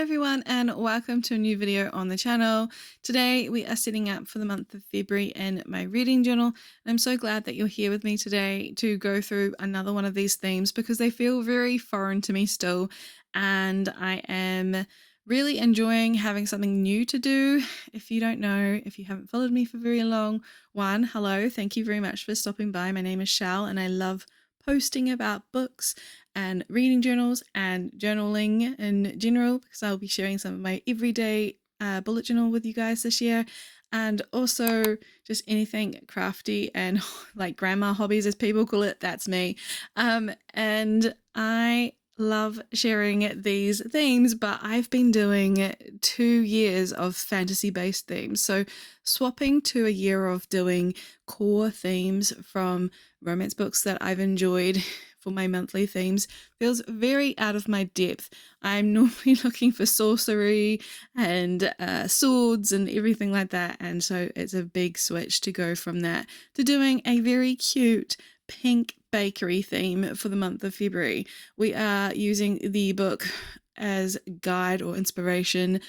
everyone, and welcome to a new video on the channel. Today we are setting up for the month of February in my reading journal, and I'm so glad that you're here with me today to go through another one of these themes because they feel very foreign to me still, and I am really enjoying having something new to do. If you don't know, if you haven't followed me for very long, hello, thank you very much for stopping by. My name is Shal and I love posting about books and reading journals and journaling in general, because I'll be sharing some of my everyday bullet journal with you guys this year, and also just anything crafty and like grandma hobbies as people call it. That's me. And I love sharing these themes, but I've been doing 2 years of fantasy-based themes. So swapping to a year of doing core themes from romance books that I've enjoyed for my monthly themes feels very out of my depth. I'm normally looking for sorcery and swords and everything like that, and so it's a big switch to go from that to doing a very cute pink bakery theme for the month of February. We are using the book as guide or inspiration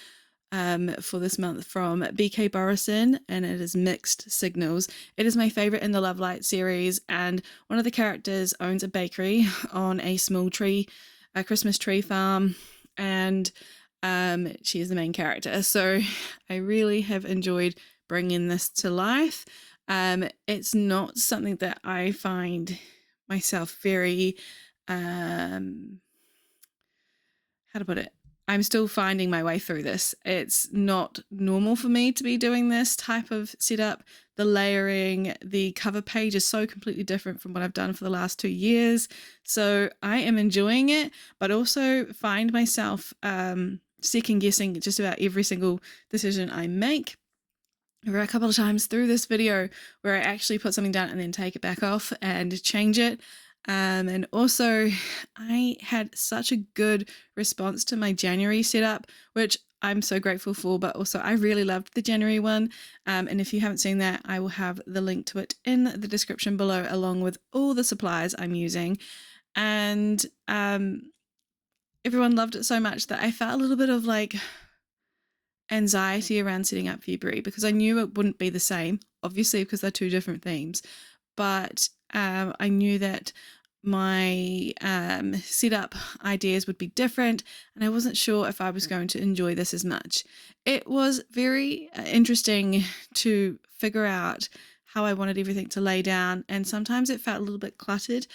for this month from BK Borison, and it is Mixed Signals. It is my favorite in the Love Light series, and one of the characters owns a bakery on a small Christmas tree farm, and she is the main character. So I really have enjoyed bringing this to life. It's not something that I find myself very, how to put it? I'm still finding my way through this. It's not normal for me to be doing this type of setup. The layering, the cover page is so completely different from what I've done for the last 2 years. So I am enjoying it, but also find myself second guessing just about every single decision I make. There were a couple of times through this video where I actually put something down and then take it back off and change it. And also I had such a good response to my January setup, which I'm so grateful for, but also I really loved the January one. And if you haven't seen that, I will have the link to it in the description below, along with all the supplies I'm using. And everyone loved it so much that I felt a little bit of like anxiety around setting up February, because I knew it wouldn't be the same, obviously, because they're 2 different themes. But I knew that my setup ideas would be different, and I wasn't sure if I was going to enjoy this as much. It was very interesting to figure out how I wanted everything to lay down, and sometimes it felt a little bit cluttered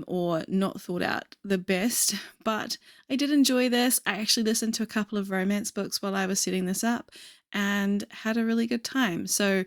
or not thought out the best, but I did enjoy this. I actually listened to a couple of romance books while I was setting this up and had a really good time. So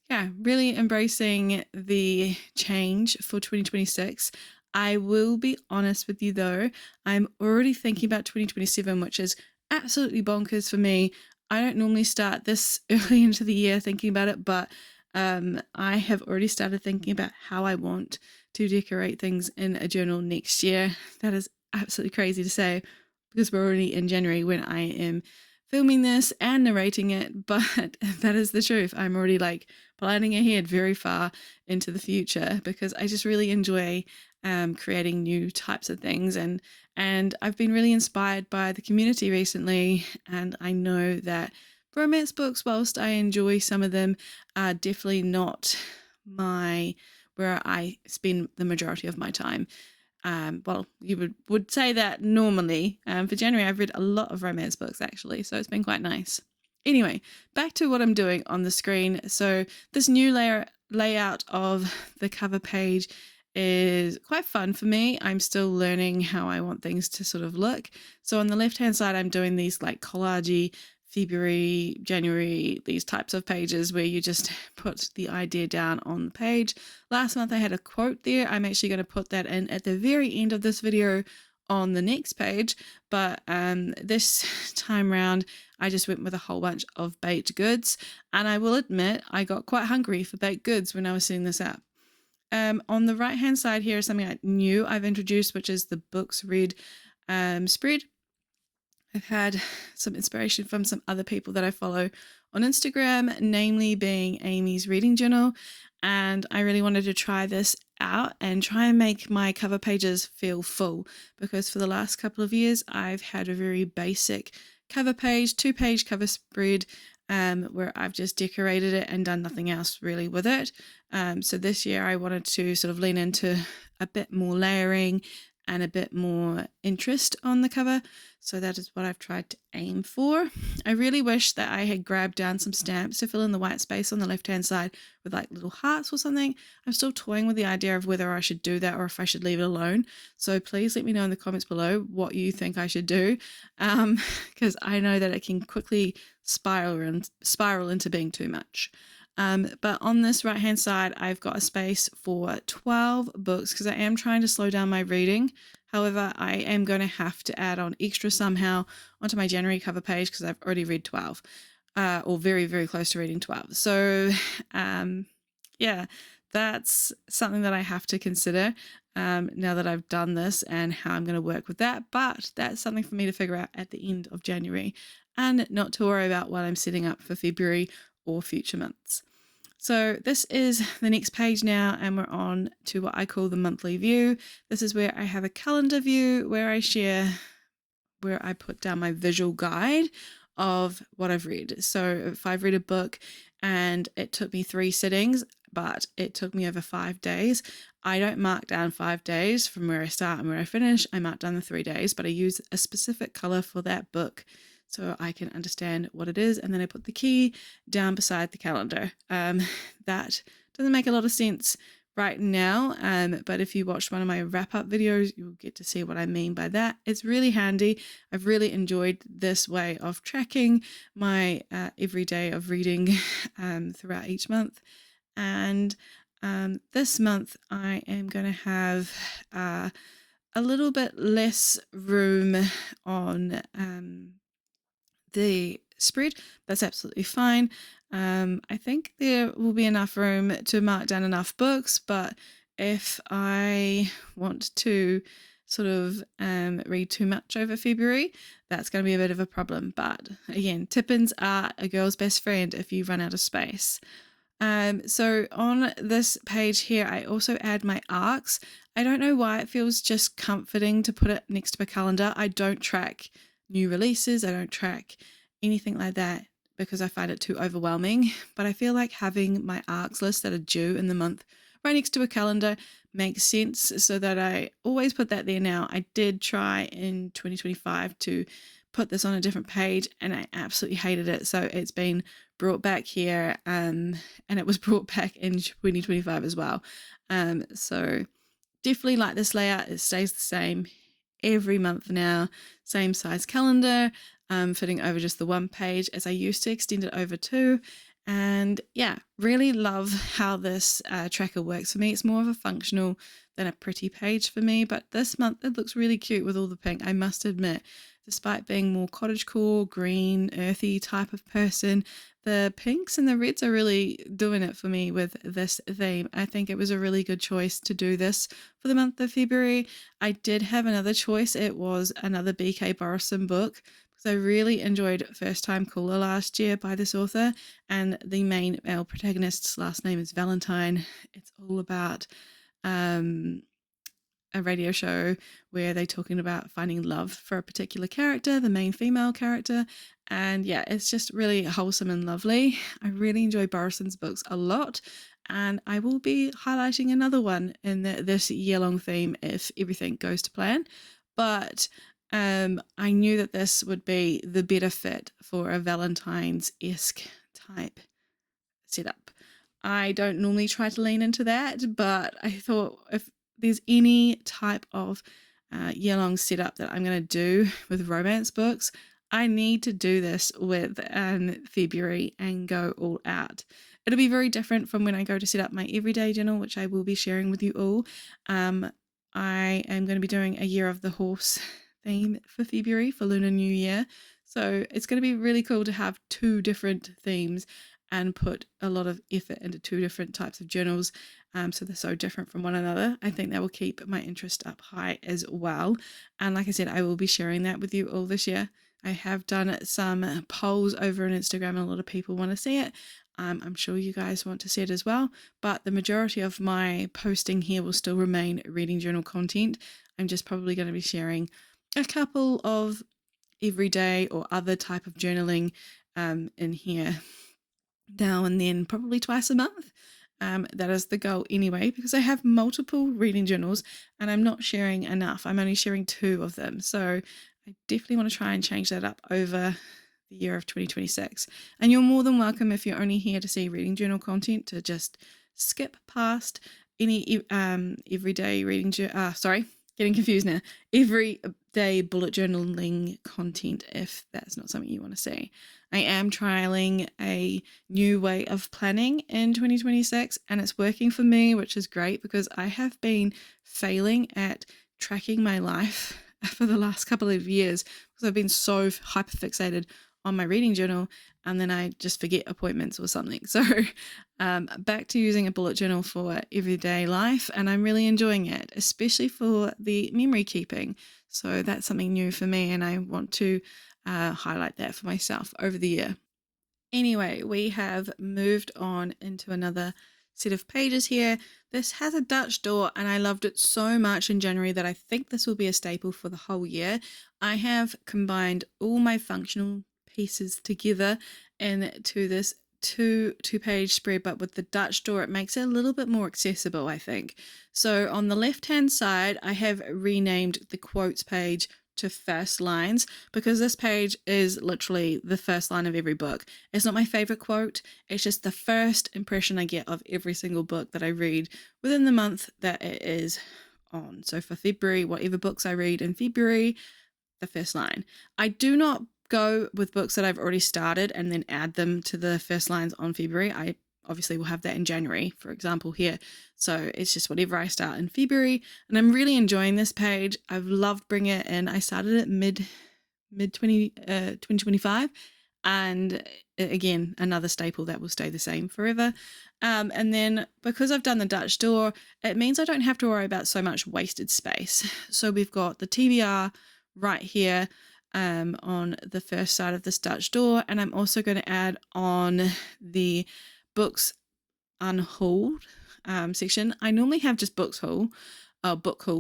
yeah, really embracing the change for 2026. I will be honest with you though, I'm already thinking about 2027, which is absolutely bonkers for me. I don't normally start this early into the year thinking about it, but I have already started thinking about how I want to decorate things in a journal next year. That is absolutely crazy to say because we're already in January when I am filming this and narrating it, but that is the truth. I'm already like planning ahead very far into the future because I just really enjoy creating new types of things, and I've been really inspired by the community recently, and I know that romance books, whilst I enjoy some of them, are definitely not where I spend the majority of my time. Well, you would say that normally. For January, I've read a lot of romance books actually, so it's been quite nice. Anyway, back to what I'm doing on the screen. So this new layout of the cover page is quite fun for me. I'm still learning how I want things to sort of look. So on the left-hand side, I'm doing these like collagey February, January, these types of pages where you just put the idea down on the page. Last month I had a quote there. I'm actually going to put that in at the very end of this video on the next page, but this time round I just went with a whole bunch of baked goods, and I will admit I got quite hungry for baked goods when I was setting this up. On the right hand side here is something new I've introduced, which is the books read spread. I've had some inspiration from some other people that I follow on Instagram, namely being Amy's Reading Journal. And I really wanted to try this out and try and make my cover pages feel full, because for the last couple of years I've had a very basic cover page, 2-page cover spread, where I've just decorated it and done nothing else really with it. So this year I wanted to sort of lean into a bit more layering and a bit more interest on the cover. So that is what I've tried to aim for. I really wish that I had grabbed down some stamps to fill in the white space on the left-hand side with like little hearts or something. I'm still toying with the idea of whether I should do that or if I should leave it alone. So please let me know in the comments below what you think I should do, because I know that it can quickly spiral into being too much. But on this right hand side, I've got a space for 12 books because I am trying to slow down my reading. However, I am going to have to add on extra somehow onto my January cover page because I've already read 12, or very, very close to reading 12. So, yeah, that's something that I have to consider now that I've done this and how I'm going to work with that. But that's something for me to figure out at the end of January and not to worry about while I'm setting up for February or future months. So this is the next page now, and we're on to what I call the monthly view. This is where I have a calendar view where I put down my visual guide of what I've read. So if I've read a book and it took me 3 sittings, but it took me over 5 days, I don't mark down 5 days from where I start and where I finish. I mark down the 3 days, but I use a specific color for that book so I can understand what it is. And then I put the key down beside the calendar. That doesn't make a lot of sense right now, but if you watched one of my wrap-up videos, you'll get to see what I mean by that. It's really handy. I've really enjoyed this way of tracking my every day of reading throughout each month. And this month I am going to have a little bit less room on the spread. That's absolutely fine. I think there will be enough room to mark down enough books, but if I want to sort of read too much over February, that's going to be a bit of a problem. But again, tip-ins are a girl's best friend if you run out of space. So on this page here, I also add my arcs. I don't know why it feels just comforting to put it next to a calendar. I don't track new releases. I don't track anything like that because I find it too overwhelming. But I feel like having my arcs list that are due in the month right next to a calendar makes sense, so that I always put that there now. I did try in 2025 to put this on a different page and I absolutely hated it. So it's been brought back here, and it was brought back in 2025 as well. So definitely like this layout. It stays the same every month now, same size calendar, fitting over just the one page, as I used to extend it over 2. And yeah, really love how this tracker works for me. It's more of a functional than a pretty page for me, but this month it looks really cute with all the pink, I must admit. Despite being more cottagecore, green, earthy type of person, the pinks and the reds are really doing it for me with this theme. I think it was a really good choice to do this for the month of February. I did have another choice. It was another BK Borison book, because I really enjoyed First Time Caller last year by this author, and the main male protagonist's last name is Valentine. It's all about a radio show where they're talking about finding love for a particular character, the main female character. And yeah, it's just really wholesome and lovely. I really enjoy Borison's books a lot, and I will be highlighting another one in this year-long theme if everything goes to plan. But I knew that this would be the better fit for a Valentine's-esque type setup. I don't normally try to lean into that, but I thought if there's any type of year-long setup that I'm going to do with romance books, I need to do this with February and go all out. It'll be very different from when I go to set up my everyday journal, which I will be sharing with you all. I am going to be doing a Year of the Horse theme for February for Lunar New Year. So it's going to be really cool to have 2 different themes and put a lot of effort into 2 different types of journals, so they're so different from one another. I think that will keep my interest up high as well. And like I said, I will be sharing that with you all this year. I have done some polls over on Instagram and a lot of people want to see it. I'm sure you guys want to see it as well, but the majority of my posting here will still remain reading journal content. I'm just probably going to be sharing a couple of everyday or other type of journaling in here now and then, probably twice a month. That is the goal anyway, because I have multiple reading journals and I'm not sharing enough. I'm only sharing 2 of them. So I definitely want to try and change that up over the year of 2026. And you're more than welcome, if you're only here to see reading journal content, to just skip past any everyday reading getting confused now. Everyday bullet journaling content, if that's not something you want to see. I am trialing a new way of planning in 2026 and it's working for me, which is great because I have been failing at tracking my life for the last couple of years because I've been so hyperfixated on my reading journal and then I just forget appointments or something. So back to using a bullet journal for everyday life, and I'm really enjoying it, especially for the memory keeping. So that's something new for me and I want to highlight that for myself over the year. Anyway, we have moved on into another set of pages here. This has a Dutch door and I loved it so much in January that I think this will be a staple for the whole year. I have combined all my functional pieces together into this two-page spread, but with the Dutch door it makes it a little bit more accessible, I think. So on the left hand side I have renamed the quotes page to first lines because this page is literally the first line of every book. It's not my favorite quote, it's just the first impression I get of every single book that I read within the month that it is on. So for February, whatever books I read in February, the first line. I do not go with books that I've already started and then add them to the first lines on February. I obviously will have that in January, for example, here. So it's just whatever I start in February. And I'm really enjoying this page. I've loved bringing it in. I started it mid 2025. And again, another staple that will stay the same forever. And then because I've done the Dutch door, it means I don't have to worry about so much wasted space. So we've got the TBR right here on the first side of this Dutch door. And I'm also going to add on the books unhauled section. I normally have just book haul,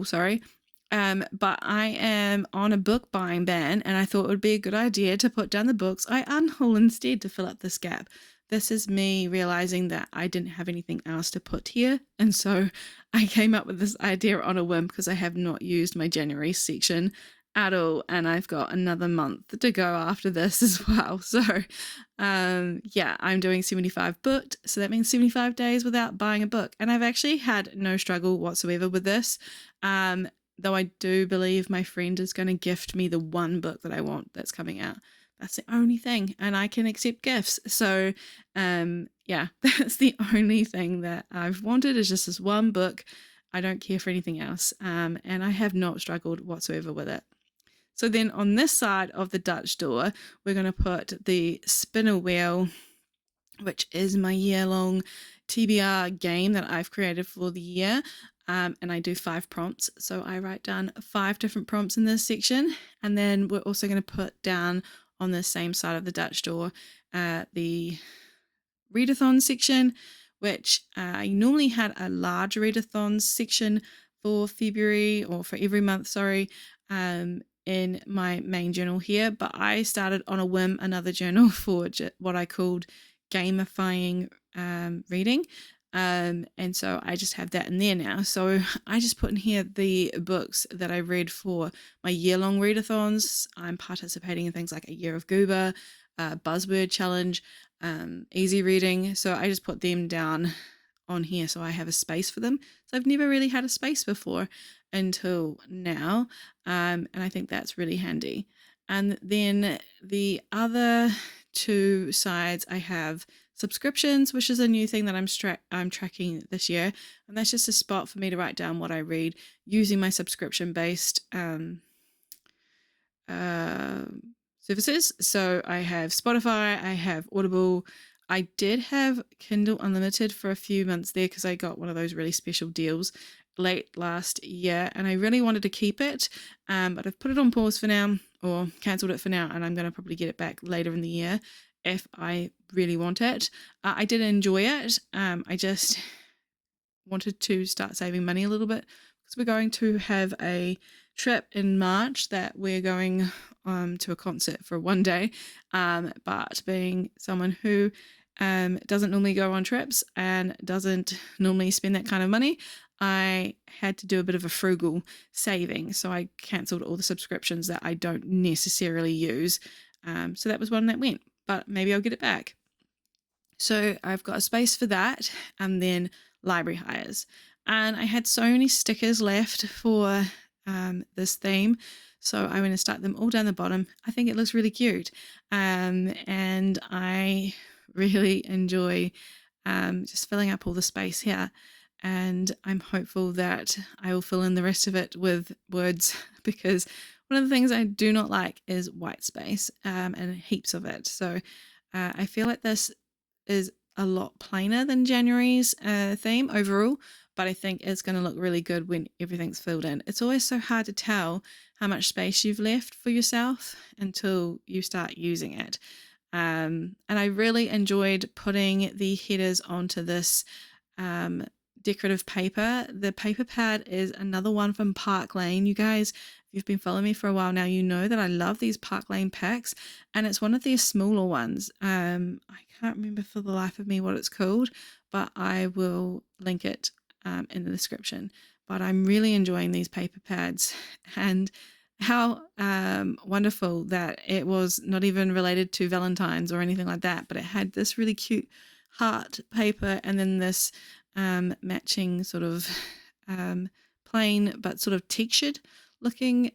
sorry. But I am on a book buying ban and I thought it would be a good idea to put down the books I unhaul instead to fill up this gap. This is me realizing that I didn't have anything else to put here. And so I came up with this idea on a whim because I have not used my January section at all, and I've got another month to go after this as well. So yeah, I'm doing 75 booked, so that means 75 days without buying a book, and I've actually had no struggle whatsoever with this, though I do believe my friend is going to gift me the one book that I want that's coming out. That's the only thing, and I can accept gifts. So yeah, that's the only thing that I've wanted, is just this one book. I don't care for anything else, and I have not struggled whatsoever with it. So then on this side of the Dutch door, we're going to put the spinner wheel, which is my year-long TBR game that I've created for the year. And I do 5 prompts. So I write down 5 different prompts in this section. And then we're also going to put down on the same side of the Dutch door the readathon section, which I normally had a large readathon section for February, or for every month, sorry, in my main journal here, but I started on a whim another journal for what I called gamifying reading, and so I just have that in there now. So I just put in here the books that I read for my year-long readathons. I'm participating in things like a Year of Goober, Buzzword Challenge, easy reading, so I just put them down on here so I have a space for them. So I've never really had a space before until now, and I think that's really handy. And then the other 2 sides, I have subscriptions, which is a new thing that I'm tracking this year, and that's just a spot for me to write down what I read using my subscription-based services. So I have Spotify, I have Audible. I did have Kindle Unlimited for a few months there because I got one of those really special deals late last year and I really wanted to keep it, but I've put it on pause for now. or cancelled it for now, and I'm going to probably get it back later in the year if I really want it. I did enjoy it. I just wanted to start saving money a little bit because we're going to have a trip in March that we're going to a concert for one day. But being someone who doesn't normally go on trips and doesn't normally spend that kind of money, I had to do a bit of a frugal saving. So I cancelled all the subscriptions that I don't necessarily use. So that was one that went, but maybe I'll get it back. So I've got a space for that, and then library hires. And I had so many stickers left for this theme, so I'm going to start them all down the bottom. I think it looks really cute, and I really enjoy just filling up all the space here. And I'm hopeful that I will fill in the rest of it with words, because one of the things I do not like is white space, and heaps of it. So I feel like this is a lot plainer than January's theme overall, but I think it's going to look really good when everything's filled in. It's always so hard to tell how much space you've left for yourself until you start using it. And I really enjoyed putting the headers onto this decorative paper. The paper pad is another one from Park Lane. You guys, if you've been following me for a while now, you know that I love these Park Lane packs, and it's one of their smaller ones. I can't remember for the life of me what it's called, but I will link it in the description. But I'm really enjoying these paper pads, and how wonderful that it was not even related to Valentine's or anything like that, but it had this really cute heart paper and then this matching sort of plain but sort of textured looking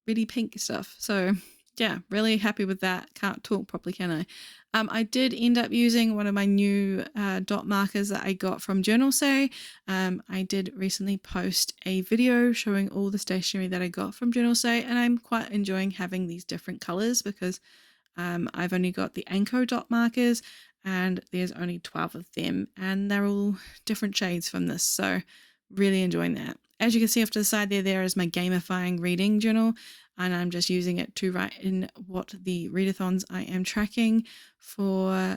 really pink stuff. So yeah, really happy with that. Can't talk properly, can I? I did end up using one of my new dot markers that I got from 𝓤𝓼𝓭. I did recently post a video showing all the stationery that I got from 𝓤𝓼𝓭, and I'm quite enjoying having these different colors because I've only got the Anko dot markers, and there's only 12 of them, and they're all different shades from this, so really enjoying that. As you can see off to the side there is my gamifying reading journal, and I'm just using it to write in what the readathons I am tracking for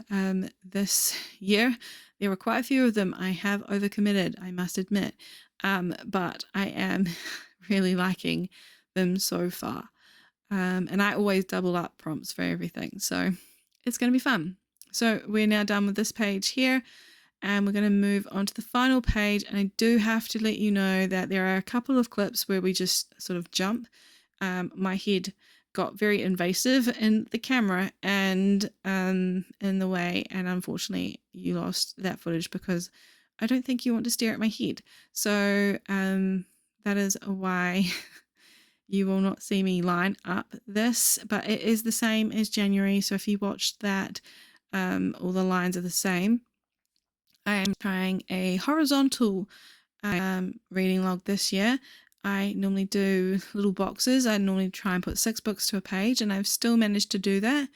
this year. There were quite a few of them. I have overcommitted, I must admit, but I am really liking them so far. And I always double up prompts for everything, so it's going to be fun. So we're now done with this page here, and we're going to move on to the final page. And I do have to let you know that there are a couple of clips where we just sort of jump. My head got very invasive in the camera and in the way, and unfortunately you lost that footage because I don't think you want to stare at my head. So that is why you will not see me line up this, but it is the same as January. So if you watched that, all the lines are the same. I am trying a horizontal reading log this year. I normally do little boxes. I normally try and put 6 books to a page, and I've still managed to do that,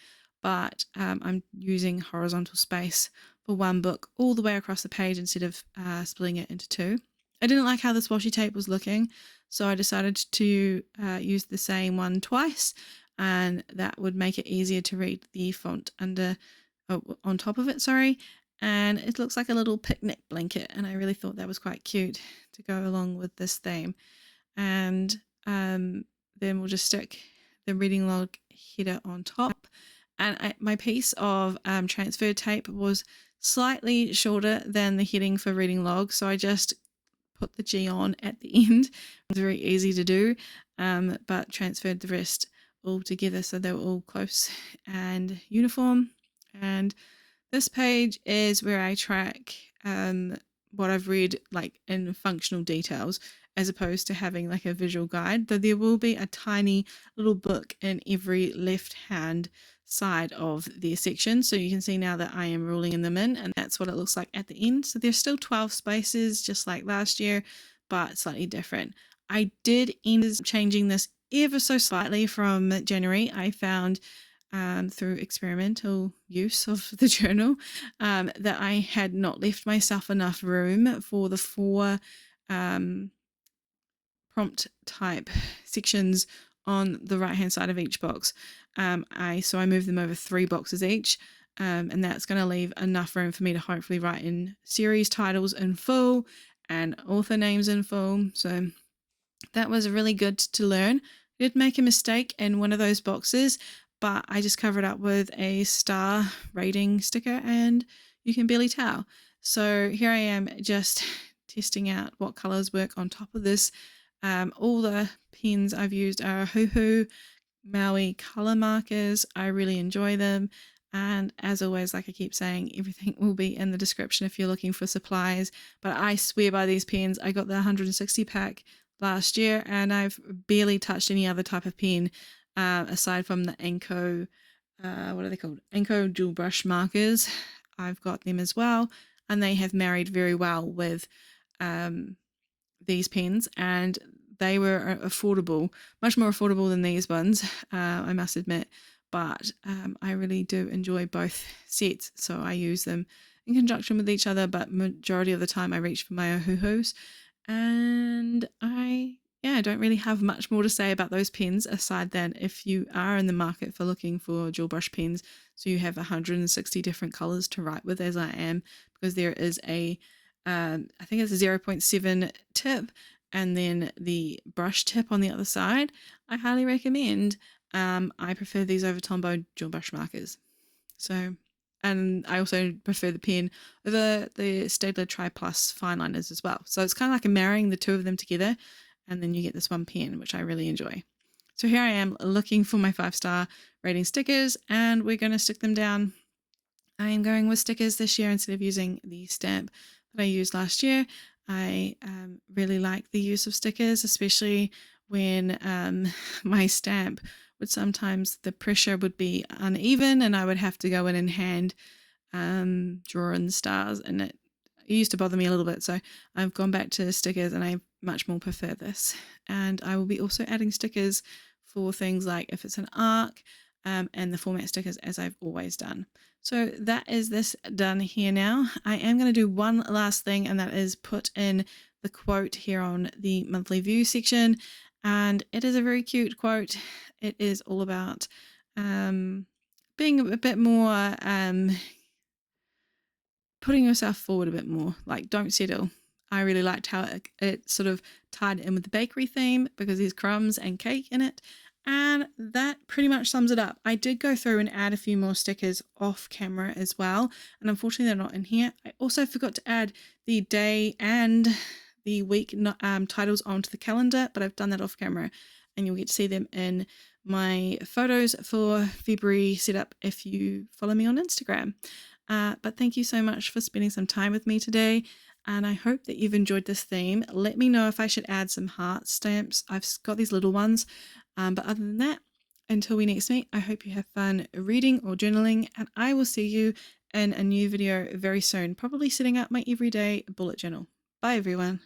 but I'm using horizontal space for one book all the way across the page instead of splitting it into 2. I didn't like how this washi tape was looking, so I decided to use the same one twice, and that would make it easier to read the font on top of it, and it looks like a little picnic blanket, and I really thought that was quite cute to go along with this theme. And then we'll just stick the reading log header on top, and my piece of transfer tape was slightly shorter than the heading for reading log, so I just put the G on at the end. It was very easy to do, but transferred the rest all together so they were all close and uniform. And this page is where I track what I've read like in functional details, as opposed to having like a visual guide, though there will be a tiny little book in every left hand side of their section. So you can see now that I am ruling them in, and that's what it looks like at the end. So there's still 12 spaces just like last year, but slightly different. I did end up changing this ever so slightly from January. I found through experimental use of the journal that I had not left myself enough room for the 4 prompt type sections on the right hand side of each box. So I move them over 3 boxes each, and that's going to leave enough room for me to hopefully write in series titles in full and author names in full. So that was really good to learn. I did make a mistake in one of those boxes, but I just covered up with a star rating sticker and you can barely tell. So here I am just testing out what colors work on top of this. All the pens I've used are 𝓼𝓼 Maui color markers. I really enjoy them. And as always, like I keep saying, everything will be in the description if you're looking for supplies. But I swear by these pens. I got the 160 pack last year and I've barely touched any other type of pen aside from the Anko, what are they called? Anko dual brush markers. I've got them as well, and they have married very well with these pens, and they were affordable, much more affordable than these ones, I must admit. But I really do enjoy both sets, so I use them in conjunction with each other, but majority of the time I reach for my 𝓼𝓼s. And I don't really have much more to say about those pens aside than if you are in the market for looking for dual brush pens, so you have 160 different colors to write with, as I am, because there is a I think it's a 0.7 tip and then the brush tip on the other side. I highly recommend. I prefer these over Tombow dual brush markers. So, and I also prefer the pen over the 𝓬𝓷𝓷𝓽𝓬 Tri Plus fine liners as well. So it's kind of like marrying the two of them together, and then you get this one pen, which I really enjoy. So here I am looking for my 5-star rating stickers, and we're going to stick them down. I am going with stickers this year instead of using the stamp that I used last year. I really like the use of stickers, especially when my stamp would sometimes, the pressure would be uneven and I would have to go in and hand draw in the stars, and it used to bother me a little bit. So I've gone back to stickers and I much more prefer this. And I will be also adding stickers for things like if it's an arc and the format stickers, as I've always done. So that is this done here now. I am going to do one last thing, and that is put in the quote here on the monthly view section. And it is a very cute quote. It is all about being a bit more, putting yourself forward a bit more, like don't settle. I really liked how it sort of tied in with the bakery theme because there's crumbs and cake in it. And that pretty much sums it up. I did go through and add a few more stickers off camera as well, and unfortunately they're not in here. I also forgot to add the day and the week titles onto the calendar, but I've done that off camera, and you'll get to see them in my photos for February setup if you follow me on Instagram. But thank you so much for spending some time with me today, and I hope that you've enjoyed this theme. Let me know if I should add some heart stamps. I've got these little ones. But other than that, until we next meet, I hope you have fun reading or journaling, and I will see you in a new video very soon, probably setting up my everyday bullet journal. Bye everyone.